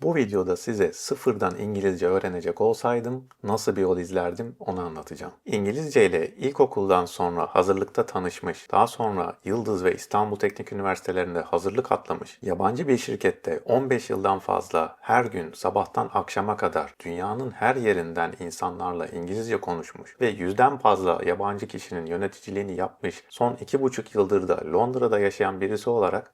Bu videoda size sıfırdan İngilizce öğrenecek olsaydım nasıl bir yol izlerdim onu anlatacağım. İngilizce ile ilkokuldan sonra hazırlıkta tanışmış, daha sonra Yıldız ve İstanbul Teknik Üniversitelerinde hazırlık atlamış, yabancı bir şirkette 15 yıldan fazla her gün sabahtan akşama kadar dünyanın her yerinden insanlarla İngilizce konuşmuş ve 100'den fazla yabancı kişinin yöneticiliğini yapmış, son 2,5 yıldır da Londra'da yaşayan birisi olarak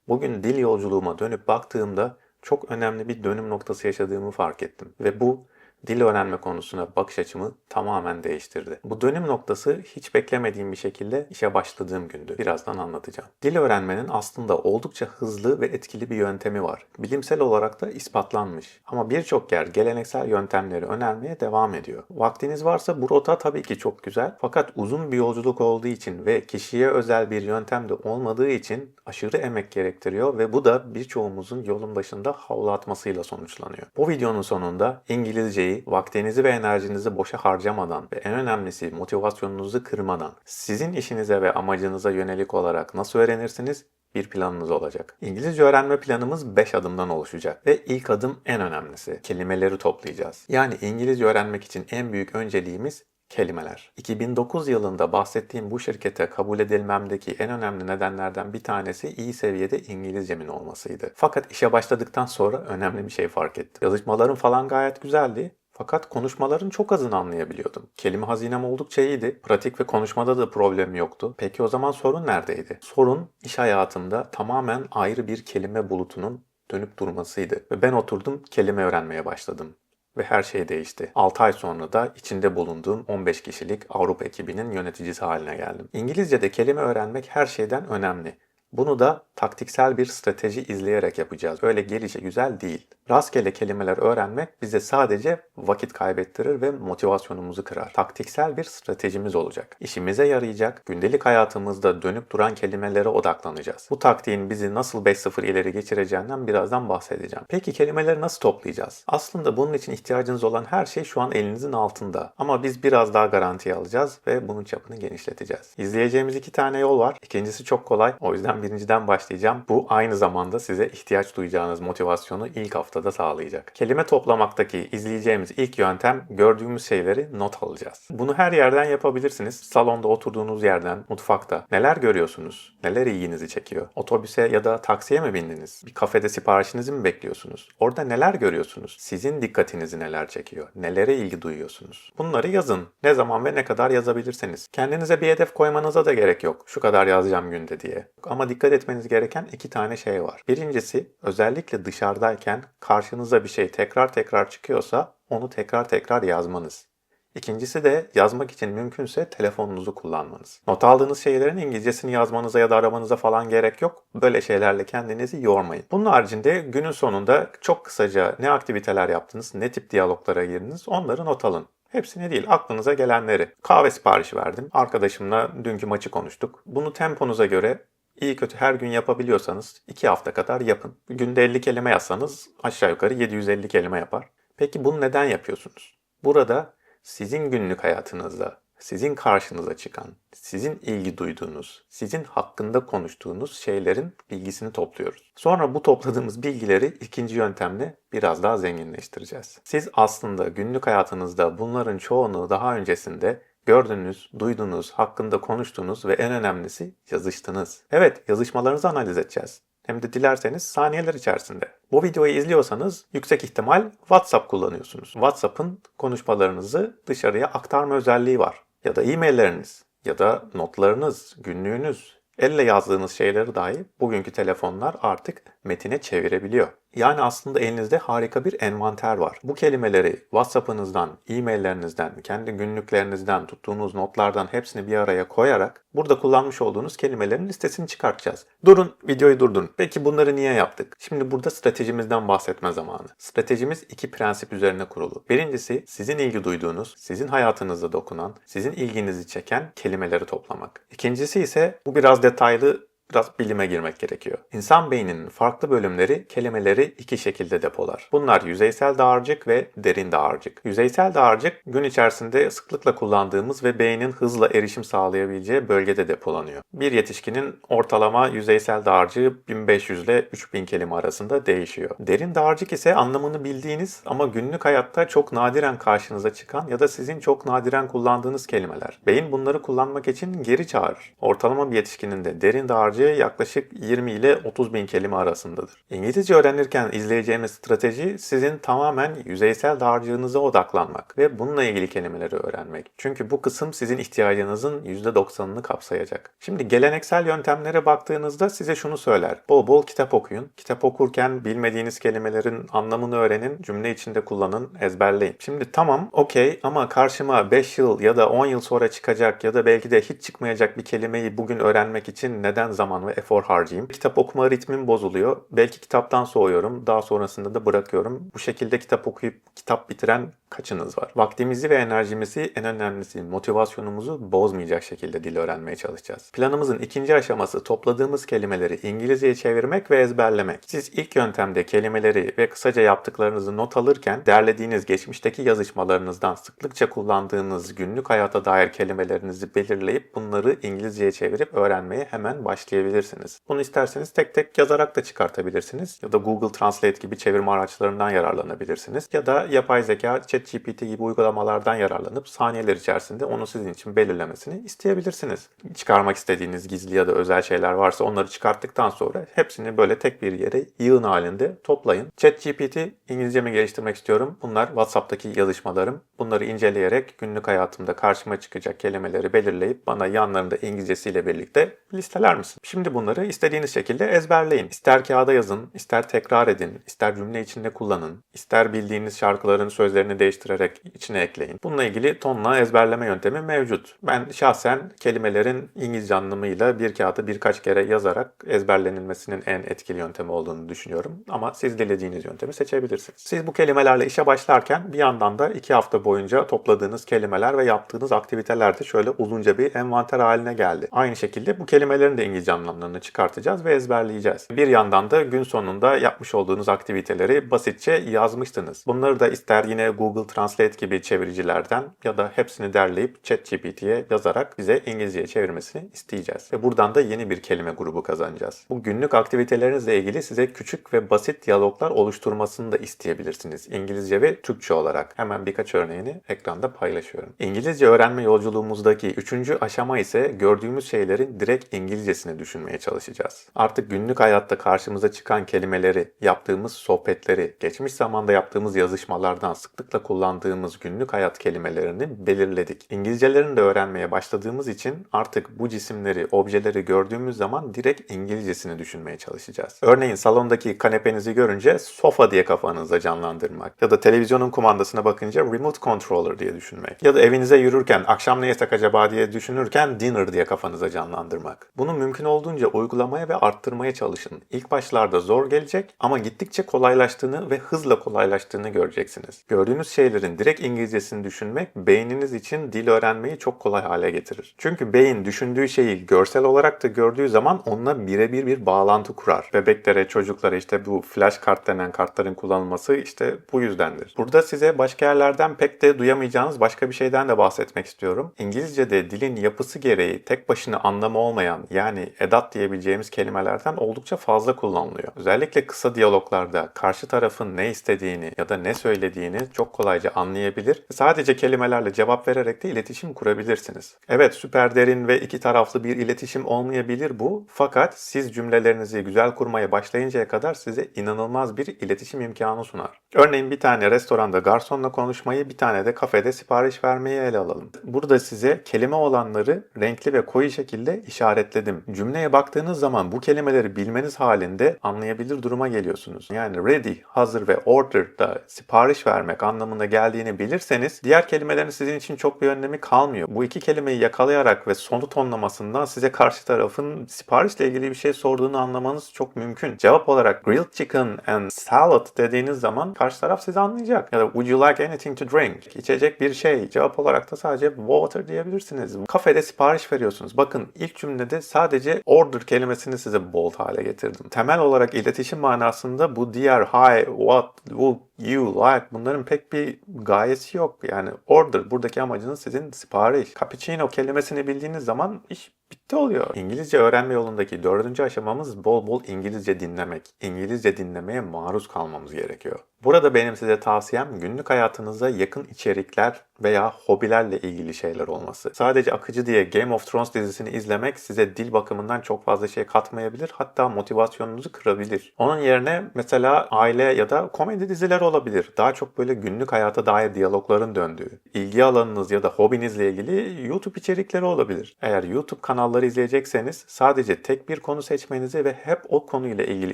bugün dil yolculuğuma dönüp baktığımda çok önemli bir dönüm noktası yaşadığımı fark ettim. Ve bu dil öğrenme konusuna bakış açımı tamamen değiştirdi. Bu dönüm noktası hiç beklemediğim bir şekilde işe başladığım gündü. Birazdan anlatacağım. Dil öğrenmenin aslında oldukça hızlı ve etkili bir yöntemi var. Bilimsel olarak da ispatlanmış. Ama birçok yer geleneksel yöntemleri önermeye devam ediyor. Vaktiniz varsa bu rota tabii ki çok güzel. Fakat uzun bir yolculuk olduğu için ve kişiye özel bir yöntem de olmadığı için aşırı emek gerektiriyor ve bu da birçoğumuzun yolun başında havlu atmasıyla sonuçlanıyor. Bu videonun sonunda İngilizceyi vaktinizi ve enerjinizi boşa harcamadan ve en önemlisi motivasyonunuzu kırmadan sizin işinize ve amacınıza yönelik olarak nasıl öğrenirsiniz? Bir planınız olacak. İngilizce öğrenme planımız 5 adımdan oluşacak ve ilk adım en önemlisi. Kelimeleri toplayacağız. Yani İngilizce öğrenmek için en büyük önceliğimiz kelimeler. 2009 yılında bahsettiğim bu şirkete kabul edilmemdeki en önemli nedenlerden bir tanesi iyi seviyede İngilizcemin olmasıydı. Fakat işe başladıktan sonra önemli bir şey fark ettim. Yazışmalarım falan gayet güzeldi. Fakat konuşmaların çok azını anlayabiliyordum. Kelime hazinem oldukça iyiydi. Pratik ve konuşmada da problem yoktu. Peki o zaman sorun neredeydi? Sorun iş hayatımda tamamen ayrı bir kelime bulutunun dönüp durmasıydı. Ve ben oturdum kelime öğrenmeye başladım. Ve her şey değişti. 6 ay sonra da içinde bulunduğum 15 kişilik Avrupa ekibinin yöneticisi haline geldim. İngilizce'de kelime öğrenmek her şeyden önemli. Bunu da taktiksel bir strateji izleyerek yapacağız. Öyle gelişigüzel değil. Rastgele kelimeler öğrenmek bize sadece vakit kaybettirir ve motivasyonumuzu kırar. Taktiksel bir stratejimiz olacak. İşimize yarayacak, gündelik hayatımızda dönüp duran kelimelere odaklanacağız. Bu taktiğin bizi nasıl 5-0 ileri geçireceğinden birazdan bahsedeceğim. Peki kelimeleri nasıl toplayacağız? Aslında bunun için ihtiyacınız olan her şey şu an elinizin altında. Ama biz biraz daha garantiye alacağız ve bunun çapını genişleteceğiz. İzleyeceğimiz 2 tane yol var. İkincisi çok kolay. O yüzden birinciden başlayacağım. Bu aynı zamanda size ihtiyaç duyacağınız motivasyonu ilk haftada sağlayacak. Kelime toplamaktaki izleyeceğimiz ilk yöntem gördüğümüz şeyleri not alacağız. Bunu her yerden yapabilirsiniz. Salonda oturduğunuz yerden, mutfakta. Neler görüyorsunuz? Neler ilginizi çekiyor? Otobüse ya da taksiye mi bindiniz? Bir kafede siparişinizi mi bekliyorsunuz? Orada neler görüyorsunuz? Sizin dikkatinizi neler çekiyor? Nelere ilgi duyuyorsunuz? Bunları yazın. Ne zaman ve ne kadar yazabilirseniz. Kendinize bir hedef koymanıza da gerek yok. Şu kadar yazacağım günde diye. Ama dikkat etmeniz gereken 2 tane şey var. Birincisi, özellikle dışarıdayken karşınıza bir şey tekrar tekrar çıkıyorsa onu tekrar tekrar yazmanız. İkincisi de yazmak için mümkünse telefonunuzu kullanmanız. Not aldığınız şeylerin İngilizcesini yazmanıza ya da aramanıza falan gerek yok. Böyle şeylerle kendinizi yormayın. Bunun haricinde günün sonunda çok kısaca ne aktiviteler yaptınız, ne tip diyaloglara girdiniz onları not alın. Hepsini değil, aklınıza gelenleri. Kahve siparişi verdim. Arkadaşımla dünkü maçı konuştuk. Bunu temponuza göre İyi kötü her gün yapabiliyorsanız 2 hafta kadar yapın. Günde 50 kelime yazsanız aşağı yukarı 750 kelime yapar. Peki bunu neden yapıyorsunuz? Burada sizin günlük hayatınızda, sizin karşınıza çıkan, sizin ilgi duyduğunuz, sizin hakkında konuştuğunuz şeylerin bilgisini topluyoruz. Sonra bu topladığımız bilgileri ikinci yöntemle biraz daha zenginleştireceğiz. Siz aslında günlük hayatınızda bunların çoğunu daha öncesinde gördünüz, duydunuz, hakkında konuştunuz ve en önemlisi yazıştınız. Evet, yazışmalarınızı analiz edeceğiz. Hem de dilerseniz saniyeler içerisinde. Bu videoyu izliyorsanız yüksek ihtimal WhatsApp kullanıyorsunuz. WhatsApp'ın konuşmalarınızı dışarıya aktarma özelliği var. Ya da e-mailleriniz, ya da notlarınız, günlüğünüz, elle yazdığınız şeyleri dahi bugünkü telefonlar artık metine çevirebiliyor. Yani aslında elinizde harika bir envanter var. Bu kelimeleri WhatsApp'ınızdan, e-maillerinizden, kendi günlüklerinizden, tuttuğunuz notlardan hepsini bir araya koyarak burada kullanmış olduğunuz kelimelerin listesini çıkartacağız. Durun, videoyu durdurun. Peki bunları niye yaptık? Şimdi burada stratejimizden bahsetme zamanı. Stratejimiz 2 prensip üzerine kurulu. Birincisi sizin ilgi duyduğunuz, sizin hayatınızda dokunan, sizin ilginizi çeken kelimeleri toplamak. İkincisi ise bu biraz detaylı biraz bilime girmek gerekiyor. İnsan beyninin farklı bölümleri kelimeleri iki şekilde depolar. Bunlar yüzeysel dağarcık ve derin dağarcık. Yüzeysel dağarcık gün içerisinde sıklıkla kullandığımız ve beynin hızla erişim sağlayabileceği bölgede depolanıyor. Bir yetişkinin ortalama yüzeysel dağarcığı 1500 ile 3000 kelime arasında değişiyor. Derin dağarcık ise anlamını bildiğiniz ama günlük hayatta çok nadiren karşınıza çıkan ya da sizin çok nadiren kullandığınız kelimeler. Beyin bunları kullanmak için geri çağırır. Ortalama bir yetişkinin de derin dağarcığı yaklaşık 20 ile 30 bin kelime arasındadır. İngilizce öğrenirken izleyeceğiniz strateji sizin tamamen yüzeysel dağarcığınıza odaklanmak ve bununla ilgili kelimeleri öğrenmek. Çünkü bu kısım sizin ihtiyacınızın %90'ını kapsayacak. Şimdi geleneksel yöntemlere baktığınızda size şunu söyler. Bol bol kitap okuyun. Kitap okurken bilmediğiniz kelimelerin anlamını öğrenin, cümle içinde kullanın, ezberleyin. Şimdi tamam, okey ama karşıma 5 yıl ya da 10 yıl sonra çıkacak ya da belki de hiç çıkmayacak bir kelimeyi bugün öğrenmek için neden zaman ve efor harcayayım? Kitap okuma ritmim bozuluyor. Belki kitaptan soğuyorum. Daha sonrasında da bırakıyorum. Bu şekilde kitap okuyup kitap bitiren kaçınız var? Vaktimizi ve enerjimizi, en önemlisi motivasyonumuzu bozmayacak şekilde dil öğrenmeye çalışacağız. Planımızın ikinci aşaması topladığımız kelimeleri İngilizceye çevirmek ve ezberlemek. Siz ilk yöntemde kelimeleri ve kısaca yaptıklarınızı not alırken derlediğiniz geçmişteki yazışmalarınızdan sıklıkça kullandığınız günlük hayata dair kelimelerinizi belirleyip bunları İngilizceye çevirip öğrenmeye hemen başlayabilirsiniz. Bunu isterseniz tek tek yazarak da çıkartabilirsiniz ya da Google Translate gibi çevirme araçlarından yararlanabilirsiniz ya da yapay zeka, ChatGPT gibi uygulamalardan yararlanıp saniyeler içerisinde onu sizin için belirlemesini isteyebilirsiniz. Çıkarmak istediğiniz gizli ya da özel şeyler varsa onları çıkarttıktan sonra hepsini böyle tek bir yere yığın halinde toplayın. ChatGPT, İngilizcemi geliştirmek istiyorum. Bunlar WhatsApp'taki yazışmalarım. Bunları inceleyerek günlük hayatımda karşıma çıkacak kelimeleri belirleyip bana yanlarında İngilizcesiyle birlikte listeler misin? Şimdi bunları istediğiniz şekilde ezberleyin. İster kağıda yazın, ister tekrar edin, ister cümle içinde kullanın, ister bildiğiniz şarkıların sözlerini değiştirerek içine ekleyin. Bununla ilgili tonla ezberleme yöntemi mevcut. Ben şahsen kelimelerin İngilizce anlamıyla bir kağıda birkaç kere yazarak ezberlenilmesinin en etkili yöntemi olduğunu düşünüyorum. Ama siz dilediğiniz yöntemi seçebilirsiniz. Siz bu kelimelerle işe başlarken bir yandan da 2 hafta boyunca topladığınız kelimeler ve yaptığınız aktiviteler de şöyle uzunca bir envanter haline geldi. Aynı şekilde bu kelimelerin de İngilizce anlamlarını çıkartacağız ve ezberleyeceğiz. Bir yandan da gün sonunda yapmış olduğunuz aktiviteleri basitçe yazmıştınız. Bunları da ister yine Google Translate gibi çeviricilerden ya da hepsini derleyip ChatGPT'ye yazarak bize İngilizceye çevirmesini isteyeceğiz. Ve buradan da yeni bir kelime grubu kazanacağız. Bu günlük aktivitelerinizle ilgili size küçük ve basit diyaloglar oluşturmasını da isteyebilirsiniz. İngilizce ve Türkçe olarak. Hemen birkaç örneğini ekranda paylaşıyorum. İngilizce öğrenme yolculuğumuzdaki 3. aşama ise gördüğümüz şeylerin direkt İngilizcesini düşünmeye çalışacağız. Artık günlük hayatta karşımıza çıkan kelimeleri, yaptığımız sohbetleri, geçmiş zamanda yaptığımız yazışmalardan sıklıkla kullandığımız günlük hayat kelimelerini belirledik. İngilizcelerini de öğrenmeye başladığımız için artık bu cisimleri, objeleri gördüğümüz zaman direkt İngilizcesini düşünmeye çalışacağız. Örneğin salondaki kanepenizi görünce sofa diye kafanızda canlandırmak ya da televizyonun kumandasına bakınca remote controller diye düşünmek ya da evinize yürürken akşam ne yesek acaba diye düşünürken dinner diye kafanıza canlandırmak. Bunu mümkün olduğunca uygulamaya ve arttırmaya çalışın. İlk başlarda zor gelecek ama gittikçe kolaylaştığını ve hızla kolaylaştığını göreceksiniz. Gördüğünüz şeylerin direkt İngilizcesini düşünmek beyniniz için dil öğrenmeyi çok kolay hale getirir. Çünkü beyin düşündüğü şeyi görsel olarak da gördüğü zaman onunla birebir bir bağlantı kurar. Bebeklere, çocuklara işte bu flash kart denen kartların kullanılması işte bu yüzdendir. Burada size başka yerlerden pek de duyamayacağınız başka bir şeyden de bahsetmek istiyorum. İngilizce'de dilin yapısı gereği tek başına anlamı olmayan yani edat diyebileceğimiz kelimelerden oldukça fazla kullanılıyor. Özellikle kısa diyaloglarda karşı tarafın ne istediğini ya da ne söylediğini çok kolayca anlayabilir. Sadece kelimelerle cevap vererek de iletişim kurabilirsiniz. Evet, süper derin ve iki taraflı bir iletişim olmayabilir bu. Fakat siz cümlelerinizi güzel kurmaya başlayıncaya kadar size inanılmaz bir iletişim imkanı sunar. Örneğin bir tane restoranda garsonla konuşmayı, bir tane de kafede sipariş vermeyi ele alalım. Burada size kelime olanları renkli ve koyu şekilde işaretledim. Cümleye baktığınız zaman bu kelimeleri bilmeniz halinde anlayabilir duruma geliyorsunuz. Yani ready, hazır ve order da sipariş vermek anlamına geldiğini bilirseniz diğer kelimelerin sizin için çok bir önemi kalmıyor. Bu iki kelimeyi yakalayarak ve sonu tonlamasından size karşı tarafın siparişle ilgili bir şey sorduğunu anlamanız çok mümkün. Cevap olarak grilled chicken and salad dediğiniz zaman karşı taraf sizi anlayacak. Ya da would you like anything to drink? İçecek bir şey. Cevap olarak da sadece water diyebilirsiniz. Kafede sipariş veriyorsunuz. Bakın ilk cümlede sadece önce order kelimesini size bold hale getirdim. Temel olarak iletişim manasında bu diğer hi, what, would you like bunların pek bir gayesi yok. Yani order buradaki amacınız sizin sipariş. Cappuccino kelimesini bildiğiniz zaman iş bitti oluyor. İngilizce öğrenme yolundaki 4. aşamamız bol bol İngilizce dinlemek. İngilizce dinlemeye maruz kalmamız gerekiyor. Burada benim size tavsiyem günlük hayatınıza yakın içerikler veya hobilerle ilgili şeyler olması. Sadece akıcı diye Game of Thrones dizisini izlemek size dil bakımından çok fazla şey katmayabilir. Hatta motivasyonunuzu kırabilir. Onun yerine mesela aile ya da komedi diziler olabilir. Daha çok böyle günlük hayata dair diyalogların döndüğü. İlgi alanınız ya da hobinizle ilgili YouTube içerikleri olabilir. Eğer YouTube kanalları izleyecekseniz sadece tek bir konu seçmenizi ve hep o konuyla ilgili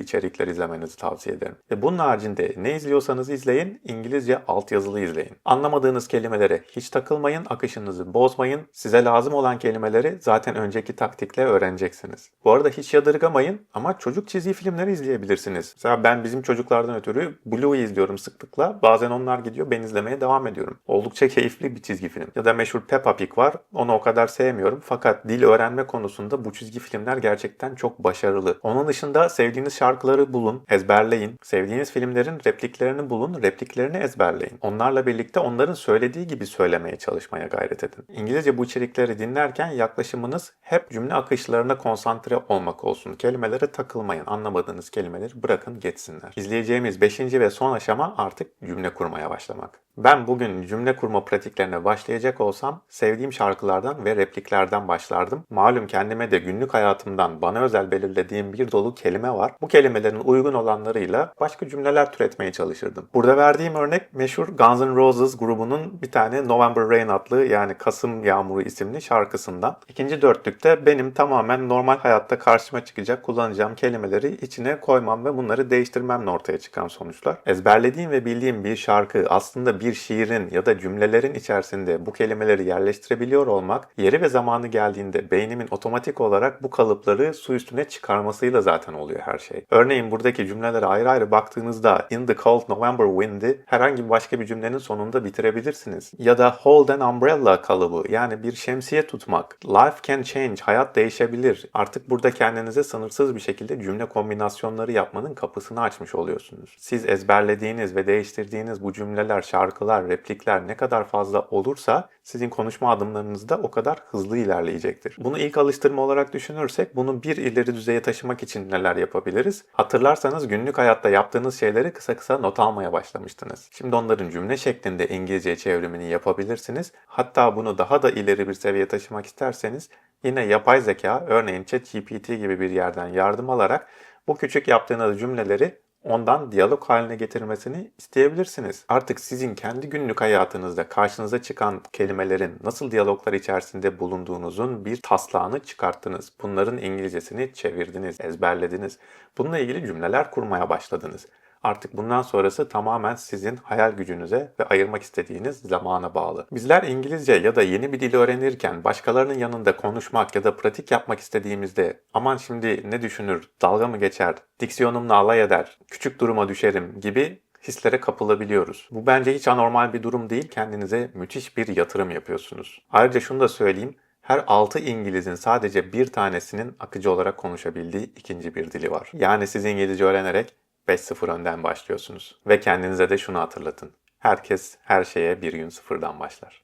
içerikler izlemenizi tavsiye ederim. Bunun haricinde ne izliyorsanız izleyin, İngilizce altyazılı izleyin. Anlamadığınız kelimelere hiç takılmayın, akışınızı bozmayın. Size lazım olan kelimeleri zaten önceki taktikle öğreneceksiniz. Bu arada hiç yadırgamayın ama çocuk çizgi filmleri izleyebilirsiniz. Mesela ben bizim çocuklardan ötürü Blue'yu izliyorum sıklıkla. Bazen onlar gidiyor, ben izlemeye devam ediyorum. Oldukça keyifli bir çizgi film. Ya da meşhur Peppa Pig var. Onu o kadar sevmiyorum. Fakat dil öğrenme konusunda bu çizgi filmler gerçekten çok başarılı. Onun dışında sevdiğiniz şarkıları bulun, ezberleyin. Sevdiğiniz filmlerin repliklerini bulun, repliklerini ezberleyin. Onlarla birlikte onların söylediği gibi söylemeye çalışmaya gayret edin. İngilizce bu içerikleri dinlerken yaklaşımınız hep cümle akışlarına konsantre olmak olsun. Kelimelere takılmayın. Anlamadığınız kelimeleri bırakın geçsinler. İzleyeceğimiz 5. ve son aşama artık cümle kurmaya başlamak. Ben bugün cümle kurma pratiklerine başlayacak olsam sevdiğim şarkılardan ve repliklerden başlardım. Malum kendime de günlük hayatımdan bana özel belirlediğim bir dolu kelime var. Bu kelimelerin uygun olanlarıyla başka cümleler türetmeye çalışırdım. Burada verdiğim örnek meşhur Guns N' Roses grubunun bir tane November Rain adlı yani Kasım Yağmuru isimli şarkısından. İkinci dörtlükte benim tamamen normal hayatta karşıma çıkacak kullanacağım kelimeleri içine koymam ve bunları değiştirmemle ortaya çıkan sonuçlar. Ezberlediğim ve bildiğim bir şarkı aslında bir şiirin ya da cümlelerin içerisinde bu kelimeleri yerleştirebiliyor olmak, yeri ve zamanı geldiğinde beynimin otomatik olarak bu kalıpları su üstüne çıkarmasıyla zaten oluyor her şey. Örneğin buradaki cümlelere ayrı ayrı baktığınızda In the Cold November Wind'i herhangi başka bir cümlenin sonunda bitirebilirsiniz. Ya da Hold an Umbrella kalıbı yani bir şemsiye tutmak. Life can change, hayat değişebilir. Artık burada kendinize sınırsız bir şekilde cümle kombinasyonları yapmanın kapısını açmış oluyorsunuz. Siz ezberlediğiniz ve değiştirdiğiniz bu cümleler, şarkılar, replikler ne kadar fazla olursa sizin konuşma adımlarınız da o kadar hızlı ilerleyecektir. Bunu ilk alıştırma olarak düşünürsek bunu bir ileri düzeye taşımak için neler yapabiliriz? Hatırlarsanız günlük hayatta yaptığınız şeyleri kısa kısa not almaya başlamıştınız. Şimdi onların cümle şeklinde İngilizce çevrimini yapabilirsiniz. Hatta bunu daha da ileri bir seviyeye taşımak isterseniz yine yapay zeka, örneğin ChatGPT gibi bir yerden yardım alarak bu küçük yaptığınız cümleleri ondan diyalog haline getirmesini isteyebilirsiniz. Artık sizin kendi günlük hayatınızda karşınıza çıkan kelimelerin nasıl diyaloglar içerisinde bulunduğunuzun bir taslağını çıkarttınız. Bunların İngilizcesini çevirdiniz, ezberlediniz. Bununla ilgili cümleler kurmaya başladınız. Artık bundan sonrası tamamen sizin hayal gücünüze ve ayırmak istediğiniz zamana bağlı. Bizler İngilizce ya da yeni bir dil öğrenirken başkalarının yanında konuşmak ya da pratik yapmak istediğimizde aman şimdi ne düşünür, dalga mı geçer, diksiyonumla alay eder, küçük duruma düşerim gibi hislere kapılabiliyoruz. Bu bence hiç anormal bir durum değil. Kendinize müthiş bir yatırım yapıyorsunuz. Ayrıca şunu da söyleyeyim. Her 6 İngiliz'in sadece bir tanesinin akıcı olarak konuşabildiği ikinci bir dili var. Yani siz İngilizce öğrenerek 5-0 önden başlıyorsunuz. Ve kendinize de şunu hatırlatın. Herkes her şeye bir gün sıfırdan başlar.